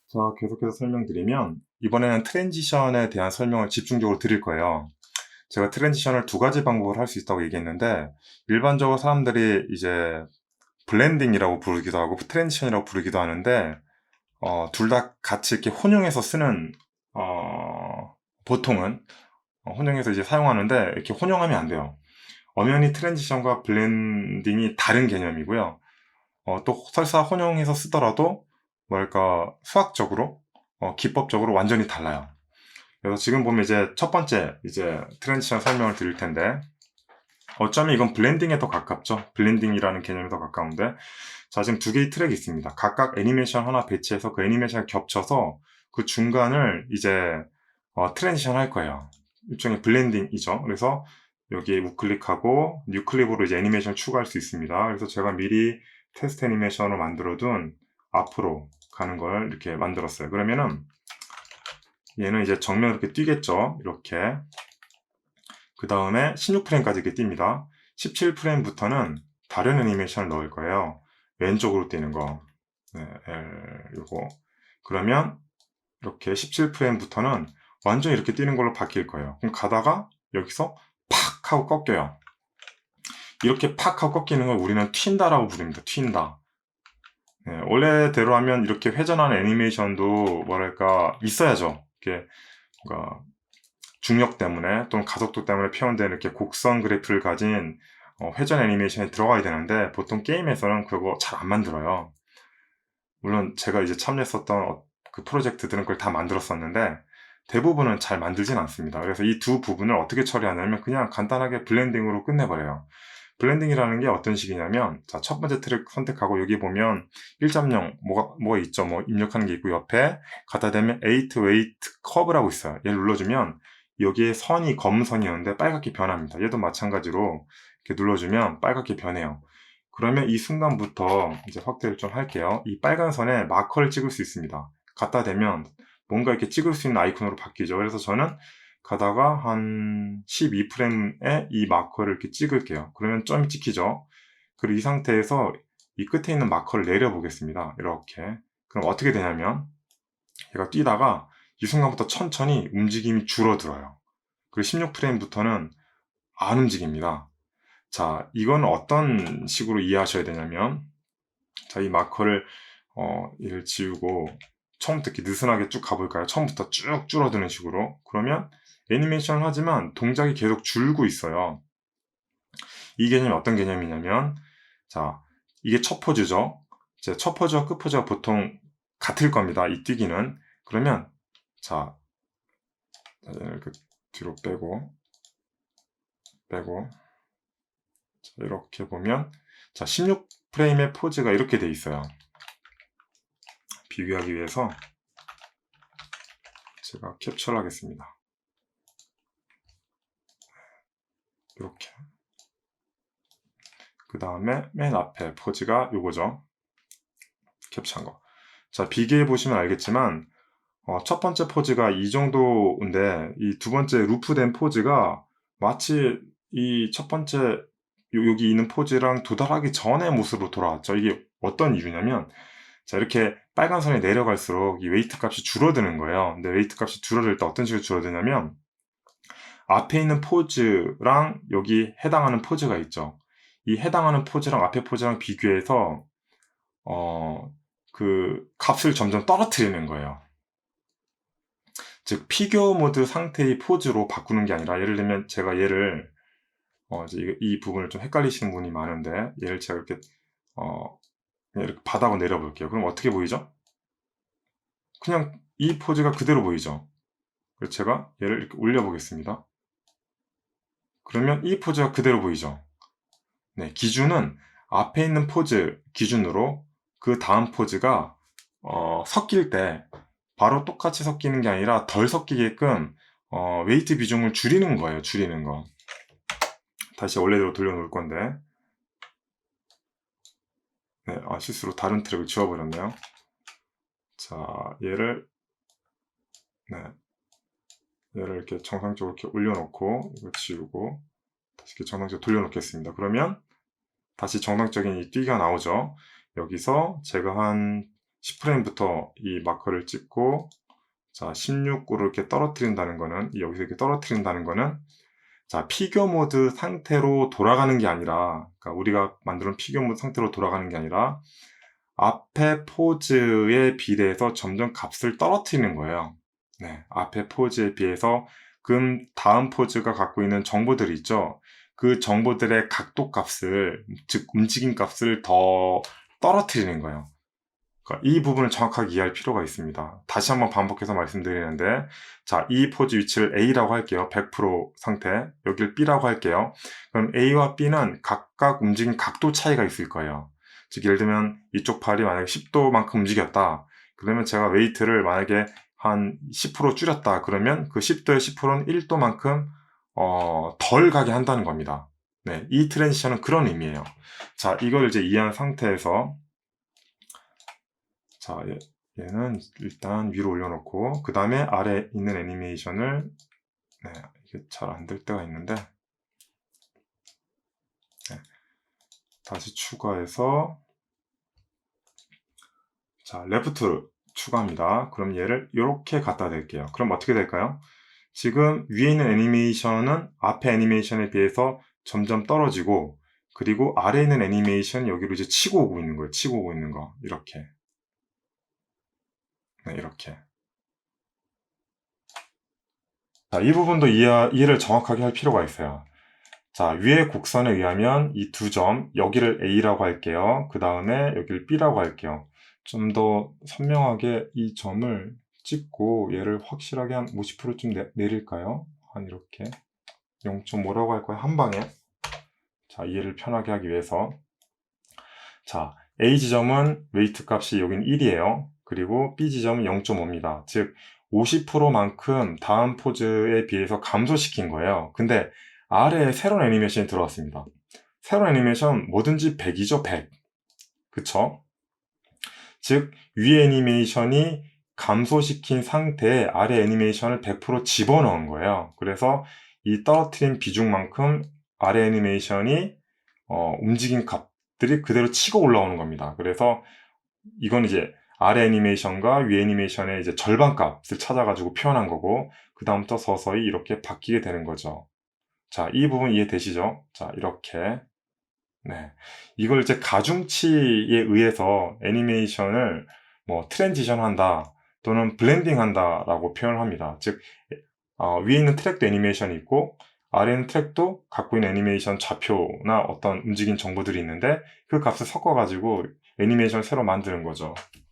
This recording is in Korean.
자, 계속해서 설명드리면 이번에는 트랜지션에 대한 설명을 집중적으로 드릴 거예요. 제가 트랜지션을 두 가지 방법으로 할 수 있다고 얘기했는데 일반적으로 사람들이 이제 블렌딩이라고 부르기도 하고 트랜지션이라고 부르기도 하는데 둘 다 같이 이렇게 혼용해서 쓰는 보통은 혼용해서 이제 사용하는데 이렇게 혼용하면 안 돼요. 엄연히 트랜지션과 블렌딩이 다른 개념이고요. 또 설사 혼용해서 쓰더라도 뭐랄까 수학적으로 기법적으로 완전히 달라요. 그래서 지금 보면 이제 첫 번째 이제 트랜지션 설명을 드릴 텐데 어쩌면 이건 블렌딩에 더 가깝죠. 블렌딩이라는 개념이 더 가까운데 자, 지금 두 개의 트랙이 있습니다. 각각 애니메이션 하나 배치해서 그 애니메이션을 겹쳐서 그 중간을 이제 트랜지션 할 거예요. 일종의 블렌딩이죠. 그래서 여기에 우클릭하고 뉴 클립으로 이제 애니메이션을 추가할 수 있습니다. 그래서 제가 미리 테스트 애니메이션을 만들어둔 앞으로 가는 걸 이렇게 만들었어요. 그러면은 얘는 이제 정면 이렇게 뛰겠죠. 이렇게. 그 다음에 16프레임까지 이렇게 뜁니다. 17프레임부터는 다른 애니메이션을 넣을 거예요. 왼쪽으로 뛰는 거. 네, 요거. 그러면 이렇게 17프레임부터는 완전 이렇게 뛰는 걸로 바뀔 거예요. 그럼 가다가 여기서 팍 하고 꺾여요. 이렇게 팍 하고 꺾이는 걸 우리는 튄다라고 부릅니다. 튄다. 네, 원래대로 하면 이렇게 회전하는 애니메이션도 뭐랄까 있어야죠. 이렇게 뭔가 중력 때문에 또는 가속도 때문에 표현되는 이렇게 곡선 그래프를 가진 회전 애니메이션이 들어가야 되는데 보통 게임에서는 그거 잘 안 만들어요. 물론 제가 이제 참여했었던 그 프로젝트들은 그걸 다 만들었었는데 대부분은 잘 만들진 않습니다. 그래서 이 두 부분을 어떻게 처리하냐면 그냥 간단하게 블렌딩으로 끝내버려요. 블렌딩이라는 게 어떤 식이냐면 자, 첫 번째 트랙 선택하고 여기 보면 1.0 뭐가 있죠. 뭐 입력하는 게 있고 옆에 갖다 대면 8 weight curve라고 있어요. 얘를 눌러주면 여기에 선이 검은 선이었는데 빨갛게 변합니다. 얘도 마찬가지로 이렇게 눌러주면 빨갛게 변해요. 그러면 이 순간부터 이제 확대를 좀 할게요. 이 빨간 선에 마커를 찍을 수 있습니다. 갖다 대면 뭔가 이렇게 찍을 수 있는 아이콘으로 바뀌죠. 그래서 저는 가다가 한 12프레임에 이 마커를 이렇게 찍을게요. 그러면 점이 찍히죠. 그리고 이 상태에서 이 끝에 있는 마커를 내려보겠습니다. 이렇게. 그럼 어떻게 되냐면 얘가 뛰다가 이 순간부터 천천히 움직임이 줄어들어요. 그리고 16프레임부터는 안 움직입니다. 자, 이건 어떤 식으로 이해하셔야 되냐면 자, 이 마커를 얘를 지우고 처음부터 이렇게 느슨하게 쭉 가볼까요? 처음부터 쭉 줄어드는 식으로. 그러면 애니메이션을 하지만 동작이 계속 줄고 있어요. 이 개념이 어떤 개념이냐면 자, 이게 첫 포즈죠. 이제 첫 포즈와 끝 포즈가 보통 같을 겁니다. 이 뛰기는. 그러면 자, 이렇게 뒤로 빼고 자, 이렇게 보면 자, 16프레임의 포즈가 이렇게 돼 있어요. 비교하기 위해서 제가 캡처를 하겠습니다. 이렇게. 그 다음에 맨 앞에 포즈가 요거죠. 캡처한 거. 자, 비교해 보시면 알겠지만 첫 번째 포즈가 이 정도인데 이 두 번째 루프된 포즈가 마치 이 첫 번째 여기 있는 포즈랑 도달하기 전의 모습으로 돌아왔죠. 이게 어떤 이유냐면 자, 이렇게 빨간 선이 내려갈수록 이 웨이트 값이 줄어드는 거예요. 근데 웨이트 값이 줄어들 때 어떤 식으로 줄어드냐면 앞에 있는 포즈랑 여기 해당하는 포즈가 있죠. 이 해당하는 포즈랑 앞에 포즈랑 비교해서 그 값을 점점 떨어뜨리는 거예요. 즉 피규어 모드 상태의 포즈로 바꾸는 게 아니라 예를 들면 제가 얘를 이제 이 부분을 좀 헷갈리시는 분이 많은데 얘를 제가 이렇게 그냥 이렇게 바닥으로 내려볼게요. 그럼 어떻게 보이죠? 그냥 이 포즈가 그대로 보이죠. 그래서 제가 얘를 이렇게 올려보겠습니다. 그러면 이 포즈가 그대로 보이죠. 네, 기준은 앞에 있는 포즈 기준으로 그 다음 포즈가 섞일 때 바로 똑같이 섞이는 게 아니라 덜 섞이게끔 웨이트 비중을 줄이는 거예요. 줄이는 거. 다시 원래대로 돌려놓을 건데 네, 실수로 다른 트랙을 지워버렸네요. 자, 네, 얘를 이렇게 정상적으로 이렇게 올려놓고 이거 지우고 다시 이렇게 정상적으로 돌려놓겠습니다. 그러면 다시 정상적인 이 띠가 나오죠. 여기서 제가 한 10프레임부터 이 마커를 찍고, 자, 16구를 이렇게 떨어뜨린다는 거는, 여기서 이렇게 떨어뜨린다는 거는, 자, 피겨 모드 상태로 돌아가는 게 아니라, 그러니까 우리가 만드는 피겨 모드 상태로 돌아가는 게 아니라, 앞에 포즈에 비례해서 점점 값을 떨어뜨리는 거예요. 네, 앞에 포즈에 비해서 그럼 다음 포즈가 갖고 있는 정보들이 있죠. 그 정보들의 각도 값을, 즉 움직임 값을 더 떨어뜨리는 거예요. 그러니까 이 부분을 정확하게 이해할 필요가 있습니다. 다시 한번 반복해서 말씀드리는데, 자, 이 포즈 위치를 A라고 할게요. 100% 상태. 여기를 B라고 할게요. 그럼 A와 B는 각각 움직임 각도 차이가 있을 거예요. 즉, 예를 들면 이쪽 팔이 만약에 10도만큼 움직였다. 그러면 제가 웨이트를 만약에 한 10% 줄였다. 그러면 그 10도의 10%는 1도만큼 덜 가게 한다는 겁니다. 네, 이 트랜지션은 그런 의미예요. 자, 이걸 이제 이해한 상태에서, 자, 얘는 일단 위로 올려놓고, 그 다음에 아래 있는 애니메이션을, 네, 이게 잘 안 될 때가 있는데, 네, 다시 추가해서, 자, 레프트 추가합니다. 그럼 얘를 이렇게 갖다 댈게요. 그럼 어떻게 될까요? 지금 위에 있는 애니메이션은 앞에 애니메이션에 비해서 점점 떨어지고, 그리고 아래에 있는 애니메이션 여기로 이제 치고 오고 있는 거예요. 치고 오고 있는 거. 이렇게. 네, 이렇게. 자, 이 부분도 이해를 정확하게 할 필요가 있어요. 자, 위의 곡선에 의하면 이 두 점, 여기를 A라고 할게요. 그 다음에 여기를 B라고 할게요. 좀 더 선명하게 이 점을 찍고 얘를 확실하게 한 50%좀 내릴까요? 한 이렇게 0.5라고 할까요? 한 방에. 자, 이해를 편하게 하기 위해서. 자, A 지점은 웨이트 값이 여긴 1이에요. 그리고 B 지점은 0.5입니다. 즉 50%만큼 다음 포즈에 비해서 감소시킨 거예요. 근데 아래에 새로운 애니메이션이 들어왔습니다. 새로운 애니메이션 뭐든지 100이죠, 100. 그쵸? 즉 위에 애니메이션이 감소시킨 상태에 아래 애니메이션을 100% 집어넣은 거예요. 그래서 이 떨어뜨린 비중만큼 아래 애니메이션이 움직인 값들이 그대로 치고 올라오는 겁니다. 그래서 이건 이제 아래 애니메이션과 위 애니메이션의 이제 절반 값을 찾아가지고 표현한 거고, 그 다음부터 서서히 이렇게 바뀌게 되는 거죠. 자, 이 부분 이해되시죠? 자, 이렇게. 네. 이걸 이제 가중치에 의해서 애니메이션을 뭐 트랜지션 한다, 또는 블렌딩 한다라고 표현을 합니다. 즉, 위에 있는 트랙도 애니메이션이 있고, 아래 있는 트랙도 갖고 있는 애니메이션 좌표나 어떤 움직임 정보들이 있는데, 그 값을 섞어가지고 애니메이션을 새로 만드는 거죠.